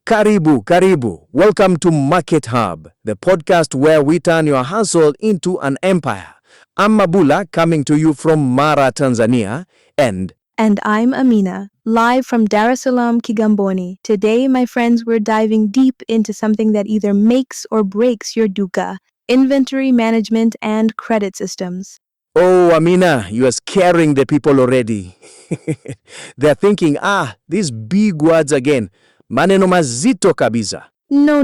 Karibu, karibu. Welcome to MarketHub, the podcast where we turn your hustle into an empire. I'm Mabula, coming to you from Mara, Tanzania, and I'm Amina, live from Salaam, Kigamboni. Today, my friends, we're diving deep into something that either makes or breaks your DUKA, inventory management and credit systems. oh, Amina, you are scaring the people already. They're thinking, these big words again. Maneno Mazito kabisa. No,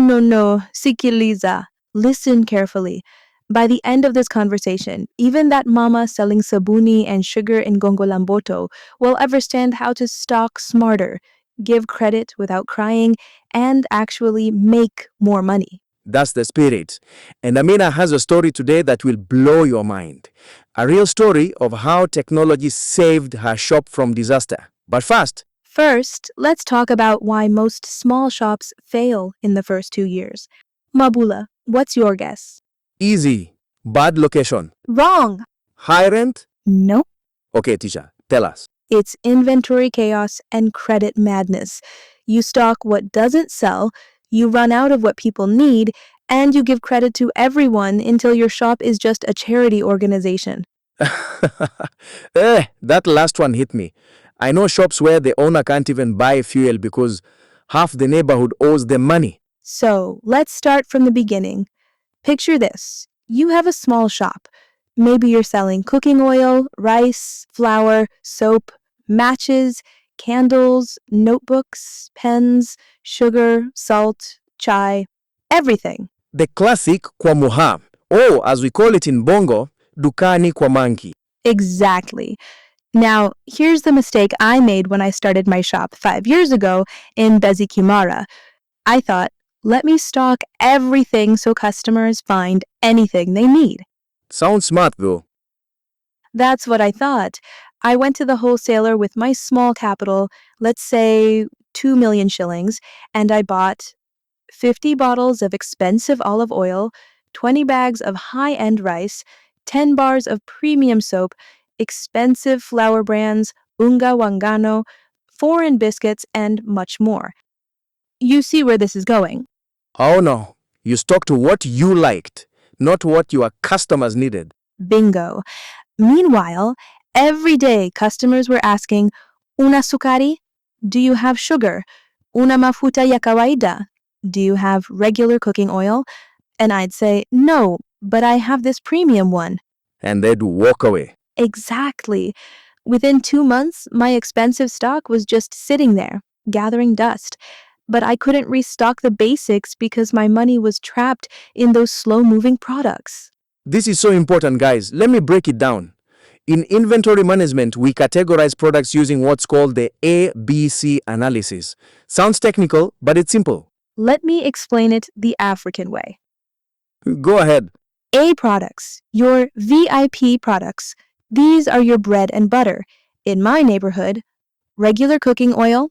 sikiliza. Listen carefully. By the end of this conversation, even that mama selling sabuni and sugar in Gongolamboto will understand how to stock smarter, give credit without crying, and actually make more money. That's the spirit. And Amina has a story today that will blow your mind. A real story of how technology saved her shop from disaster. But First, let's talk about why most small shops fail in the first 2 years. Mabula, what's your guess? easy. Bad location. Wrong. High rent? No. Okay, teacher, tell us. It's inventory chaos and credit madness. You stock what doesn't sell, you run out of what people need, and you give credit to everyone until your shop is just a charity organization. That last one hit me. I know shops where the owner can't even buy fuel because half the neighborhood owes them money. So, let's start from the beginning. Picture this. You have a small shop. Maybe you're selling cooking oil, rice, flour, soap, matches, candles, notebooks, pens, sugar, salt, chai, everything. The classic kwa muha, or as we call it in Bongo, dukani kwa manki. Exactly. Now, here's the mistake I made when I started my shop 5 years ago in Bezikimara. I thought, let me stock everything so customers find anything they need. Sounds smart though. That's what I thought. I went to the wholesaler with my small capital, let's say 2 million shillings, and I bought 50 bottles of expensive olive oil, 20 bags of high-end rice, 10 bars of premium soap, expensive flour brands, unga wangano, foreign biscuits, and much more. You see where this is going. Oh no, you stuck to what you liked, not what your customers needed. Bingo. Meanwhile, every day customers were asking, Una sukari? Do you have sugar? Una mafuta ya kawaida? Do you have regular cooking oil? And I'd say, no, but I have this premium one. And they'd walk away. Exactly. Within 2 months, my expensive stock was just sitting there, gathering dust. But I couldn't restock the basics because my money was trapped in those slow-moving products. This is so important, guys. Let me break it down. In inventory management, we categorize products using what's called the ABC analysis. Sounds technical, but it's simple. Let me explain it the African way. Go ahead. A products, your VIP products. These are your bread and butter. In my neighborhood, regular cooking oil,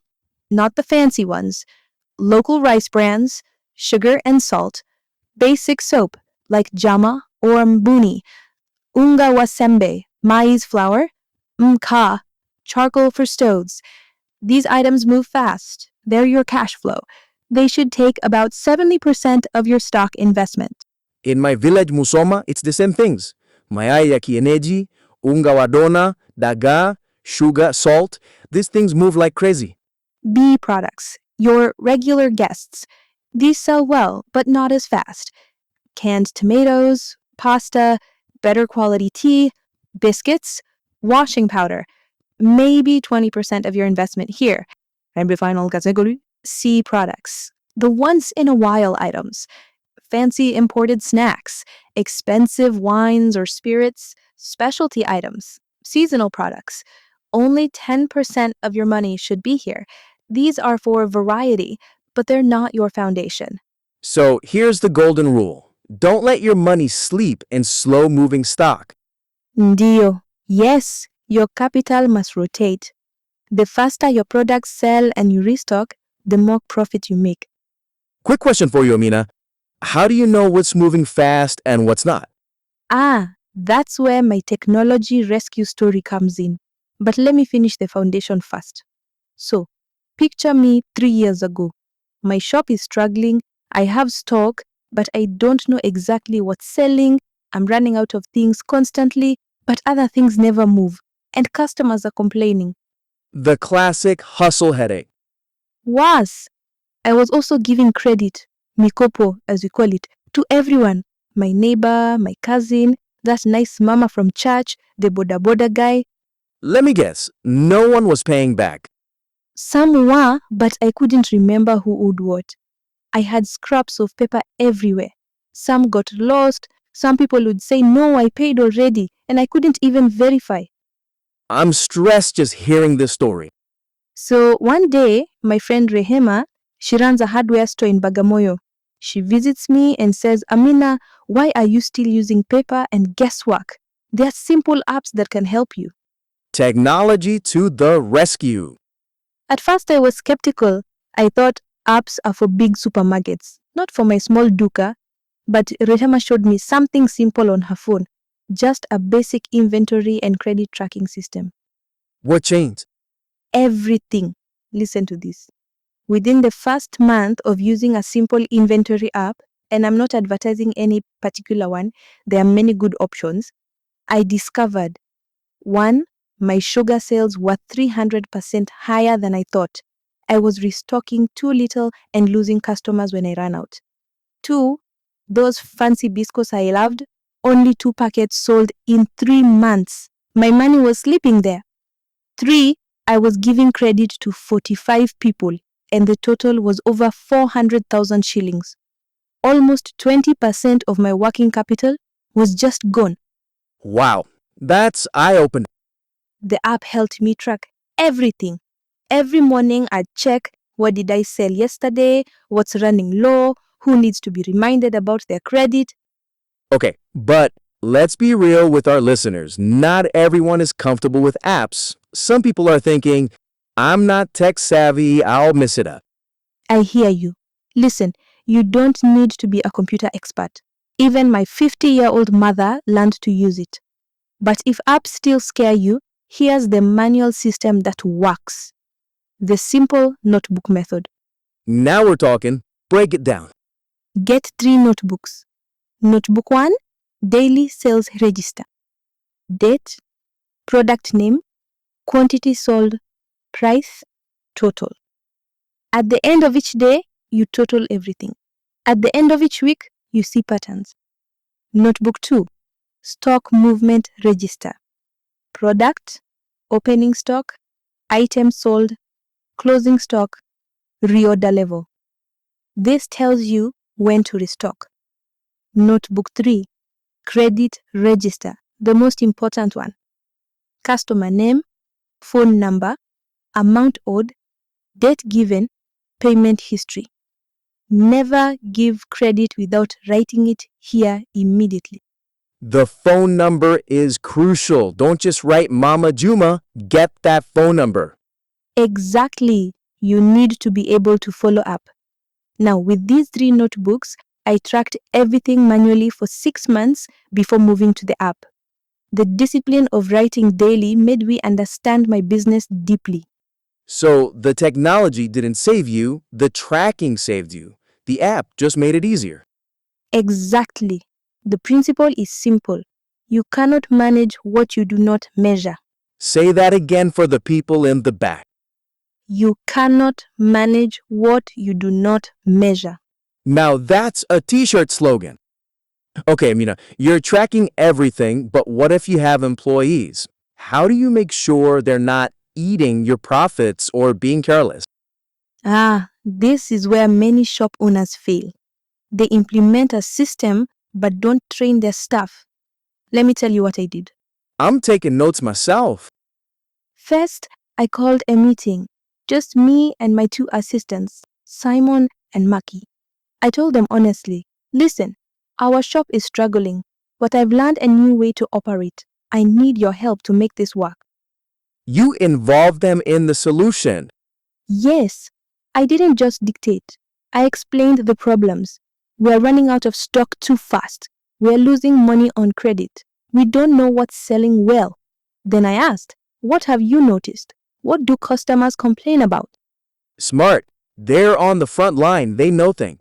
not the fancy ones, local rice brands, sugar and salt, basic soap like jama or mbuni, unga wa sembe, maize flour, mka, charcoal for stoves. These items move fast. They're your cash flow. They should take about 70% of your stock investment. In my village Musoma, it's the same things. Mayai ya kienyeji, unga wa dona, dagaa, sugar, salt. These things move like crazy. B products, your regular guests. These sell well, but not as fast. Canned tomatoes, pasta, better quality tea, biscuits, washing powder. Maybe 20% of your investment here. And final category, C products. The once-in-a-while items. Fancy imported snacks, expensive wines or spirits, specialty items, seasonal products. Only 10% of your money should be here. These are for variety, but they're not your foundation. So here's the golden rule. Don't let your money sleep in slow-moving stock. Ndio. Yes, your capital must rotate. The faster your products sell and you restock, the more profit you make. Quick question for you, Amina. How do you know what's moving fast and what's not? That's where my technology rescue story comes in. But let me finish the foundation first. So, picture me 3 years ago. My shop is struggling. I have stock, but I don't know exactly what's selling. I'm running out of things constantly, but other things never move. And customers are complaining. The classic hustle headache. Worse, I was also giving credit, mikopo as we call it, to everyone. My neighbor, my cousin, that nice mama from church, the boda boda guy. Let me guess, no one was paying back. Some were, but I couldn't remember who owed what. I had scraps of paper everywhere. Some got lost. Some people would say, no, I paid already, and I couldn't even verify. I'm stressed just hearing this story. So one day, my friend Rehema, she runs a hardware store in Bagamoyo. She visits me and says, Amina, why are you still using paper and guesswork? There are simple apps that can help you. Technology to the rescue. At first, I was skeptical. I thought apps are for big supermarkets, not for my small DUKA. But Rehema showed me something simple on her phone, just a basic inventory and credit tracking system. What changed? Everything. Listen to this. Within the first month of using a simple inventory app, and I'm not advertising any particular one, there are many good options, I discovered 1. My sugar sales were 300% higher than I thought. I was restocking too little and losing customers when I ran out. 2. Those fancy biscuits I loved, only 2 packets sold in 3 months. My money was sleeping there. 3. I was giving credit to 45 people, and the total was over 400,000 shillings. Almost 20% of my working capital was just gone. Wow, that's eye-opening. The app helped me track everything. Every morning I'd check, what did I sell yesterday, what's running low, who needs to be reminded about their credit. Okay, but let's be real with our listeners. Not everyone is comfortable with apps. Some people are thinking, I'm not tech savvy, I'll miss it up. I hear you. Listen, you don't need to be a computer expert. Even my 50-year-old mother learned to use it. But if apps still scare you, here's the manual system that works. The simple notebook method. Now we're talking. Break it down. Get 3 notebooks. Notebook 1, daily sales register. Date, product name, quantity sold, price, total. At the end of each day, you total everything. At the end of each week, you see patterns. Notebook 2, stock movement register. Product, opening stock, items sold, closing stock, reorder level. This tells you when to restock. Notebook 3, credit register, the most important one. Customer name, phone number, amount owed, date given, payment history. Never give credit without writing it here immediately. The phone number is crucial. Don't just write Mama Juma, get that phone number. Exactly. You need to be able to follow up. Now, with these 3 notebooks, I tracked everything manually for 6 months before moving to the app. The discipline of writing daily made me understand my business deeply. So the technology didn't save you, the tracking saved you. The app just made it easier. Exactly. The principle is simple. You cannot manage what you do not measure. Say that again for the people in the back. You cannot manage what you do not measure. Now that's a t-shirt slogan. Okay, Amina, you're tracking everything, but what if you have employees? How do you make sure they're not eating your profits or being careless? This is where many shop owners fail. They implement a system but don't train their staff. Let me tell you what I did. I'm taking notes myself. First, I called a meeting. Just me and my 2 assistants, Simon and Maki. I told them honestly, listen, our shop is struggling, but I've learned a new way to operate. I need your help to make this work. You involve them in the solution. Yes, I didn't just dictate. I explained the problems. We're running out of stock too fast. We're losing money on credit. We don't know what's selling well. Then I asked, what have you noticed? What do customers complain about? Smart. They're on the front line, they know things.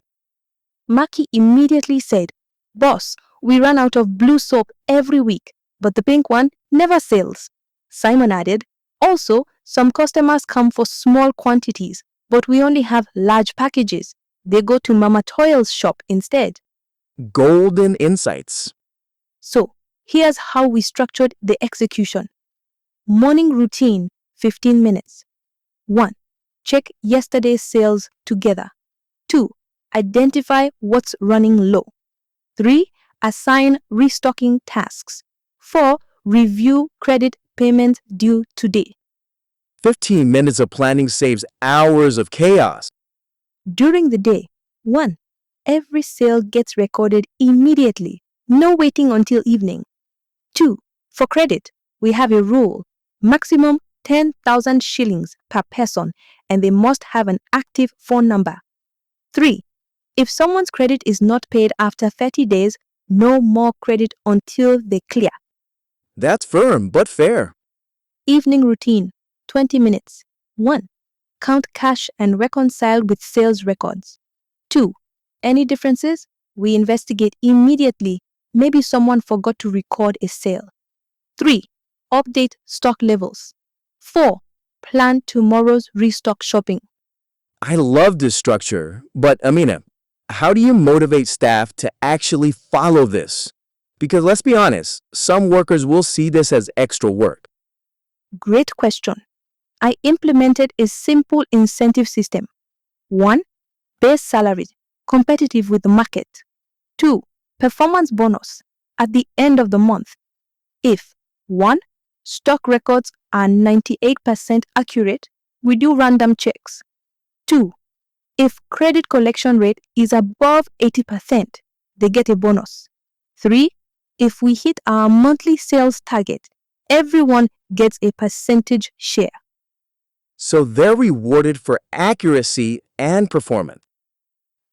Maki immediately said, "Boss, we run out of blue soap every week, but the pink one never sells." Simon added, "Also, some customers come for small quantities, but we only have large packages. They go to Mama Toil's shop instead." Golden insights. So, here's how we structured the execution. Morning routine, 15 minutes. 1. Check yesterday's sales together. 2. Identify what's running low. 3. Assign restocking tasks. 4. Review credit payment due today. 15 minutes of planning saves hours of chaos. During the day, 1. Every sale gets recorded immediately, no waiting until evening. 2. For credit, we have a rule: maximum 10,000 shillings per person, and they must have an active phone number. 3. If someone's credit is not paid after 30 days, no more credit until they clear. That's firm but fair. Evening routine, 20 minutes. 1. Count cash and reconcile with sales records. 2. Any differences? We investigate immediately. Maybe someone forgot to record a sale. 3. Update stock levels. 4. Plan tomorrow's restock shopping. I love this structure, but Amina, how do you motivate staff to actually follow this? Because let's be honest, some workers will see this as extra work. Great question. I implemented a simple incentive system. 1. Base salary, competitive with the market. 2. Performance bonus at the end of the month. If 1. Stock records are 98% accurate, we do random checks. 2. If credit collection rate is above 80%, they get a bonus. 3. If we hit our monthly sales target, everyone gets a percentage share. So they're rewarded for accuracy and performance.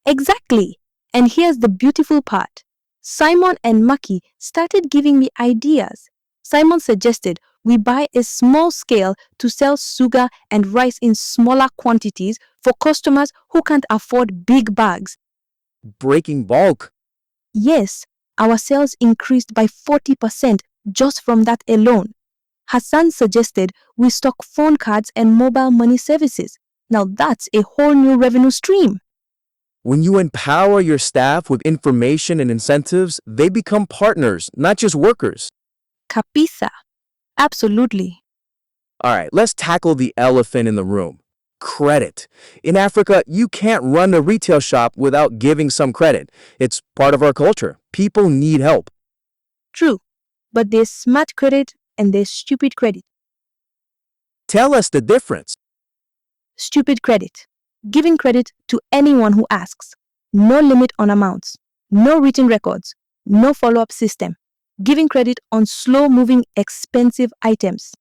Exactly. And here's the beautiful part. Simon and Maki started giving me ideas. Simon suggested we buy a small scale to sell sugar and rice in smaller quantities for customers who can't afford big bags. Breaking bulk. Yes, our sales increased by 40% just from that alone. Hassan suggested we stock phone cards and mobile money services. Now that's a whole new revenue stream. When you empower your staff with information and incentives, they become partners, not just workers. Capisa. Absolutely. All right, let's tackle the elephant in the room. Credit. In Africa, you can't run a retail shop without giving some credit. It's part of our culture. People need help. True. But there's smart credit and there's stupid credit. Tell us the difference. Stupid credit. Giving credit to anyone who asks. No limit on amounts. No written records. No follow-up system. Giving credit on slow-moving, expensive items.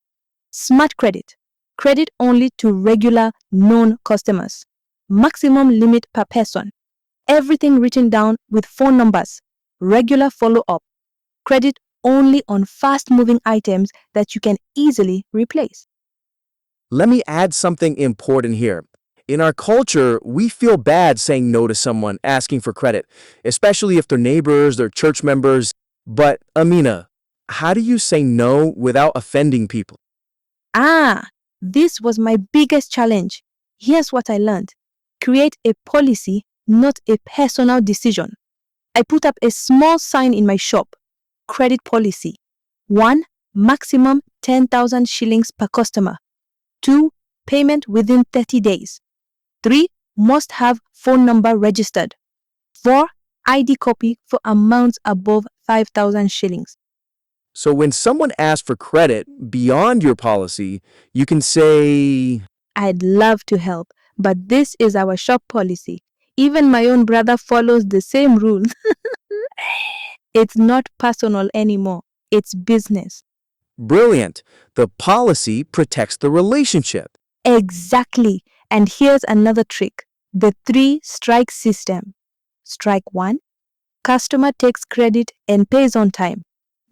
Smart credit. Credit only to regular, known customers. Maximum limit per person. Everything written down with phone numbers. Regular follow-up. Credit only on fast-moving items that you can easily replace. Let me add something important here. In our culture, we feel bad saying no to someone asking for credit, especially if they're neighbors, they're church members. But Amina, how do you say no without offending people? This was my biggest challenge. Here's what I learned. Create a policy, not a personal decision. I put up a small sign in my shop. Credit policy. 1. Maximum 10,000 shillings per customer. 2. Payment within 30 days. 3. Must have phone number registered. 4. ID copy for amounts above 5,000 shillings. So when someone asks for credit beyond your policy, you can say, I'd love to help, but this is our shop policy. Even my own brother follows the same rule. It's not personal anymore. It's business. brilliant. The policy protects the relationship. Exactly. And here's another trick. The 3-strike system. Strike 1. Customer takes credit and pays on time.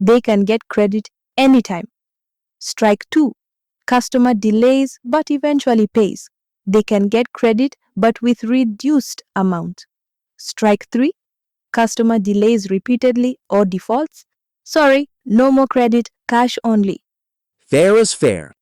They can get credit anytime. Strike 2. Customer delays but eventually pays. They can get credit but with reduced amount. Strike 3. Customer delays repeatedly or defaults. Sorry, no more credit, cash only. Fair is fair.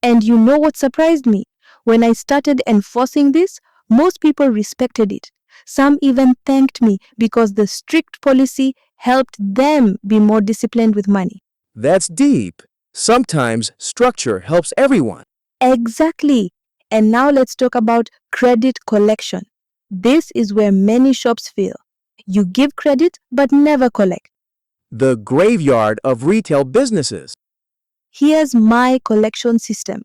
And you know what surprised me? When I started enforcing this, most people respected it. Some even thanked me because the strict policy helped them be more disciplined with money. That's deep. Sometimes structure helps everyone. Exactly. And now let's talk about credit collection. This is where many shops fail. You give credit but never collect. The graveyard of retail businesses. Here's my collection system.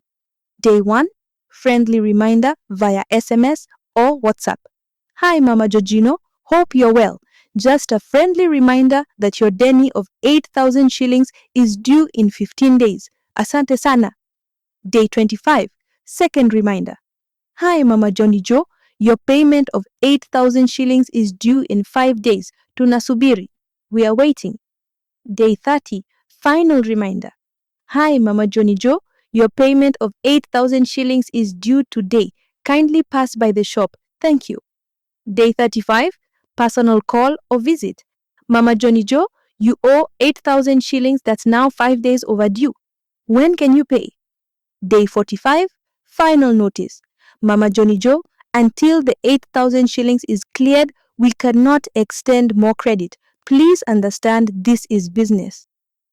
Day 1, friendly reminder via SMS or WhatsApp. Hi Mama Georgino, hope you're well. Just a friendly reminder that your deni of 8,000 shillings is due in 15 days. Asante sana. Day 25, second reminder. Hi Mama Johnny Joe, your payment of 8,000 shillings is due in 5 days. Tunasubiri. We are waiting. Day 30, final reminder. Hi Mama Johnny Joe, your payment of 8,000 shillings is due today. Kindly pass by the shop. Thank you. Day 35, personal call or visit. Mama Johnny Joe, you owe 8,000 shillings that's now 5 days overdue. When can you pay? Day 45, final notice. Mama Johnny Joe, until the 8,000 shillings is cleared, we cannot extend more credit. Please understand this is business.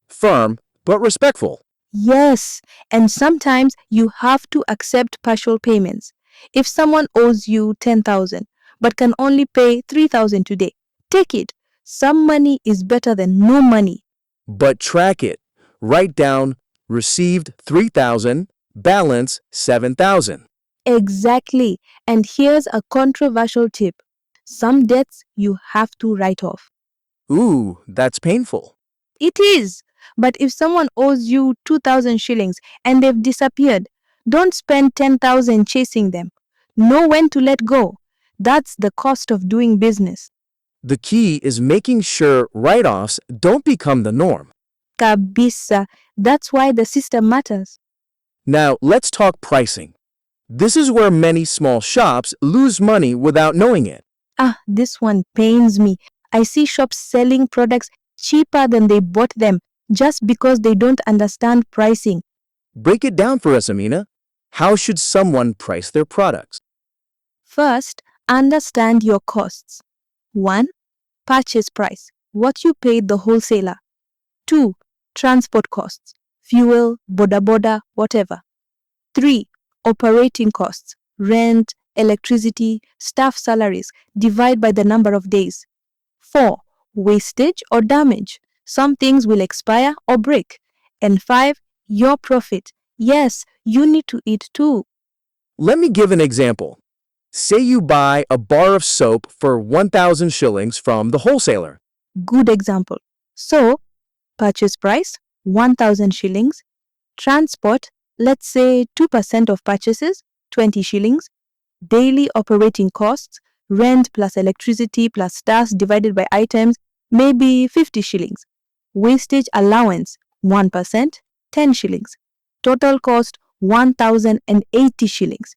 Firm but respectful. Yes, and sometimes you have to accept partial payments. If someone owes you 10,000 but can only pay 3,000 today, take it. Some money is better than no money. But track it. Write down received 3,000, balance 7,000. Exactly. And here's a controversial tip. Some debts you have to write off. Ooh, that's painful. It is. But if someone owes you 2,000 shillings and they've disappeared, don't spend 10,000 chasing them. Know when to let go. That's the cost of doing business. The key is making sure write-offs don't become the norm. Kabisa. That's why the system matters. Now, let's talk pricing. This is where many small shops lose money without knowing it. This one pains me. I see shops selling products cheaper than they bought them just because they don't understand pricing. Break it down for us, Amina. How should someone price their products? First, understand your costs. 1. Purchase price, what you paid the wholesaler. 2. Transport costs, fuel, boda, whatever. 3. Operating costs, rent, electricity, staff salaries, divide by the number of days. 4. Wastage or damage, some things will expire or break. And 5. Your profit, yes, you need to eat too. Let me give an example. Say you buy a bar of soap for 1,000 shillings from the wholesaler. Good example. So, purchase price 1,000 shillings, transport, let's say 2% of purchases, 20 shillings, daily operating costs, rent plus electricity plus staff divided by items, maybe 50 shillings. Wastage allowance 1%, 10 shillings. Total cost 1,080 shillings.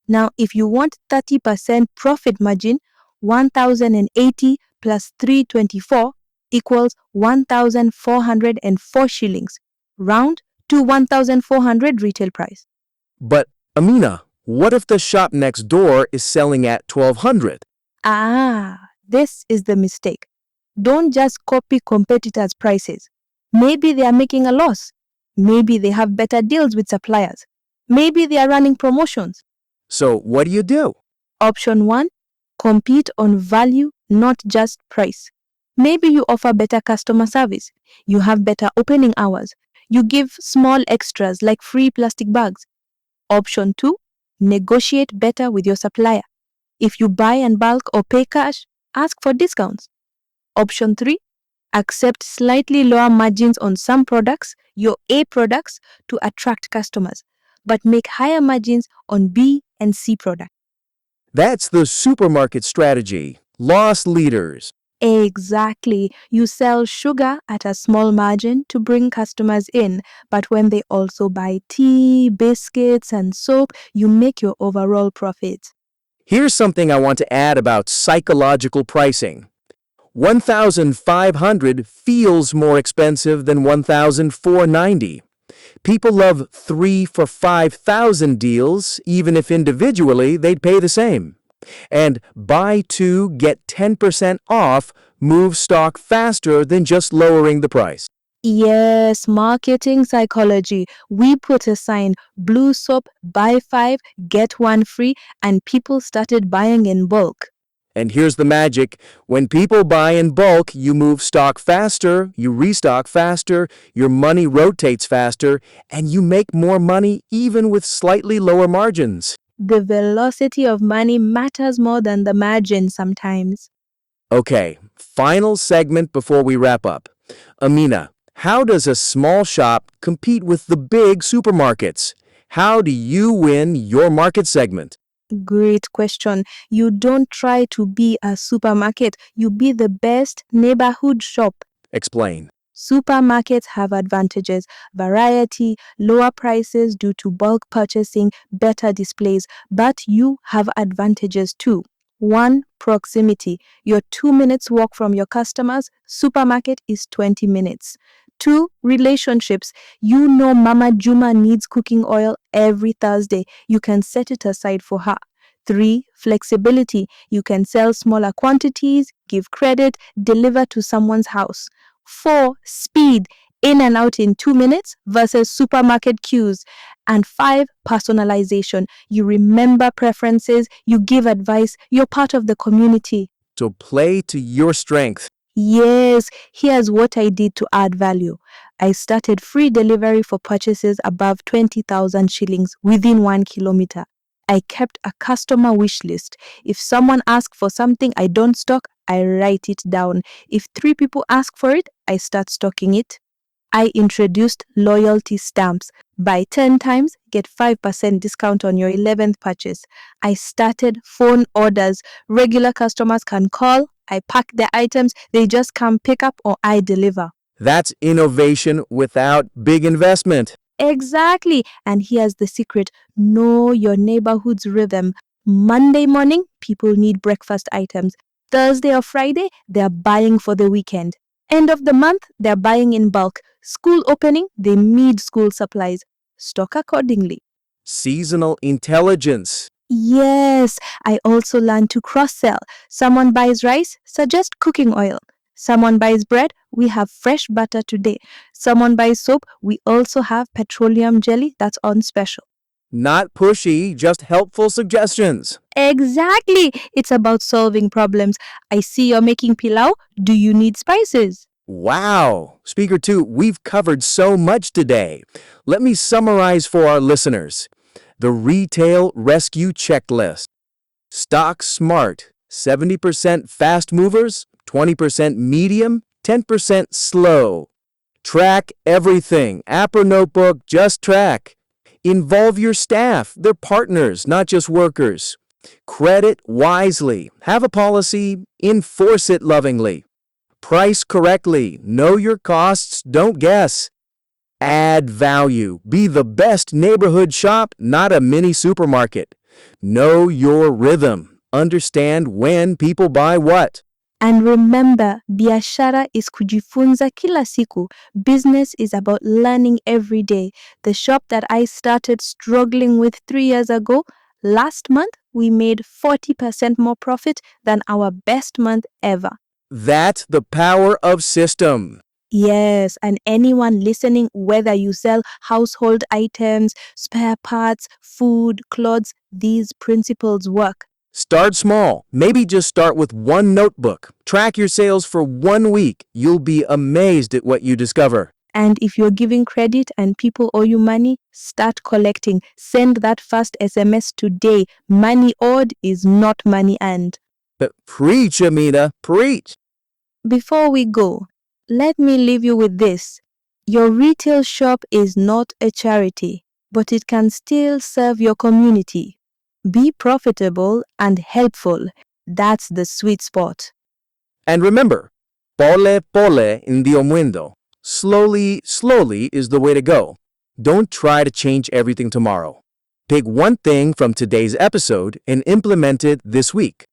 Now, if you want 30% profit margin, 1,080 plus 324 equals 1,404 shillings. Round to 1,400 retail price. But, Amina, what if the shop next door is selling at 1,200? This is the mistake. Don't just copy competitors' prices. Maybe they are making a loss. Maybe they have better deals with suppliers. Maybe they are running promotions. So what do? Option 1, compete on value, not just price. Maybe you offer better customer service. You have better opening hours. You give small extras like free plastic bags. Option 2, negotiate better with your supplier. If you buy in bulk or pay cash, ask for discounts. Option 3, accept slightly lower margins on some products, your A products, to attract customers, but make higher margins on B and C products. That's the supermarket strategy. Loss leaders. Exactly. You sell sugar at a small margin to bring customers in, but when they also buy tea, biscuits, and soap, you make your overall profit. Here's something I want to add about psychological pricing. 1,500 feels more expensive than 1,490. People love 3 for 5,000 deals, even if individually they'd pay the same. And buy two, get 10% off moves stock faster than just lowering the price. Yes, marketing psychology. We put a sign, blue soap, buy 5, get 1 free, and people started buying in bulk. And here's the magic. When people buy in bulk, you move stock faster, you restock faster, your money rotates faster, and you make more money even with slightly lower margins. The velocity of money matters more than the margin sometimes. Okay, final segment before we wrap up. Amina, how does a small shop compete with the big supermarkets? How do you win your market segment? Great question. You don't try to be a supermarket, you be the best neighborhood shop. Explain. Supermarkets have advantages, variety, lower prices due to bulk purchasing, better displays, but you have advantages too. 1. Proximity. You're 2 minutes walk from your customers, supermarket is 20 minutes. 2. Relationships. You know Mama Juma needs cooking oil every Thursday. You can set it aside for her. 3. Flexibility. You can sell smaller quantities, give credit, deliver to someone's house. 4. Speed. In and out in 2 minutes versus supermarket queues. And 5. Personalization. You remember preferences, you give advice, you're part of the community. So play to your strength. Yes, here's what I did to add value. I started free delivery for purchases above 20,000 shillings within 1 kilometer. I kept a customer wish list. If someone asks for something I don't stock, I write it down. If 3 people ask for it, I start stocking it. I introduced loyalty stamps. Buy 10 times, get 5% discount on your 11th purchase. I started phone orders. Regular customers can call, I pack their items, they just come pick up or I deliver. That's innovation without big investment. Exactly. And here's the secret, know your neighborhood's rhythm. Monday morning, people need breakfast items. Thursday or Friday, they're buying for the weekend. End of the month, they're buying in bulk. School opening, they need school supplies. Stock accordingly. Seasonal intelligence. Yes, I also learned to cross-sell. Someone buys rice, suggest cooking oil. Someone buys bread, we have fresh butter today. Someone buys soap, we also have petroleum jelly that's on special. Not pushy, just helpful suggestions. Exactly. It's about solving problems. I see you're making pilau. Do you need spices? Wow! Speaker 2, we've covered so much today. Let me summarize for our listeners. The Retail Rescue Checklist. Stock smart. 70% fast movers, 20% medium, 10% slow. Track everything. App or notebook, just track. Involve your staff. They're partners, not just workers. Credit wisely. Have a policy. Enforce it lovingly. Price correctly. Know your costs. Don't guess. Add value. Be the best neighborhood shop, not a mini supermarket. Know your rhythm. Understand when people buy what. And remember, biashara is kujifunza kila siku. Business is about learning every day. The shop that I started struggling with 3 years ago, last month we made 40% more profit than our best month ever. That's the power of system. Yes, and anyone listening, whether you sell household items, spare parts, food, clothes, these principles work. Start small. Maybe just start with one notebook. Track your sales for 1 week. You'll be amazed at what you discover. And if you're giving credit and people owe you money, start collecting. Send that first SMS today. Money owed is not money earned. But preach, Amina, preach. Before we go, let me leave you with this. Your retail shop is not a charity, but it can still serve your community. Be profitable and helpful. That's the sweet spot. And remember, pole pole hindi mundo. Slowly, slowly is the way to go. Don't try to change everything tomorrow. Take one thing from today's episode and implement it this week.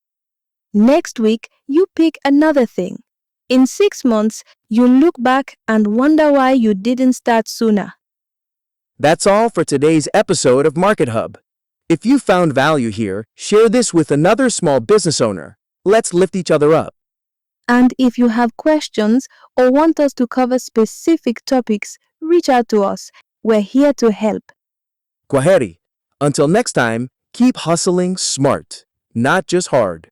Next week, you pick another thing. In 6 months, you look back and wonder why you didn't start sooner. That's all for today's episode of MarketHub. If you found value here, share this with another small business owner. Let's lift each other up. And if you have questions or want us to cover specific topics, reach out to us. We're here to help. Kwaheri. Until next time, keep hustling smart, not just hard.